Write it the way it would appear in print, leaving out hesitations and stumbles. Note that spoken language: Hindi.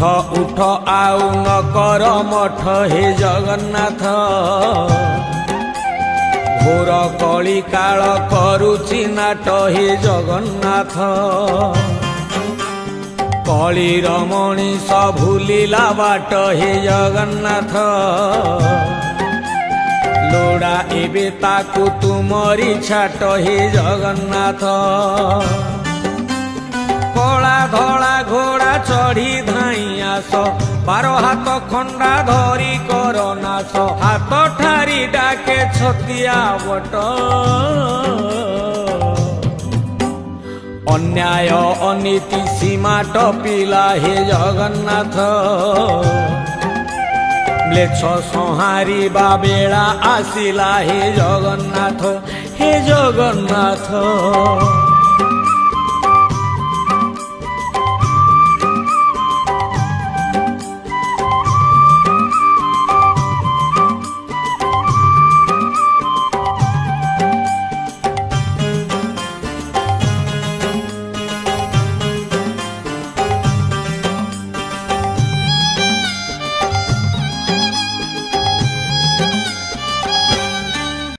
उठ आउ न कर मठ हे जगन्नाथ घोर कली काल करुची नाट हे जगन्नाथ कलीर मनीष भूलिला बाट हे जगन्नाथ लोड़ा एबे ताकू तुमरी छाट हे जगन्नाथ कला धला घोड़ा चढ़ी धाई आस 12 हाथ खंडा धरी कर नाश हाथ ठारी डाके छतिया बट अन्याय अनीति सीमा टपिला हे जगन्नाथ म्लेच्छ संहारी बेला आसिला हे जगन्नाथ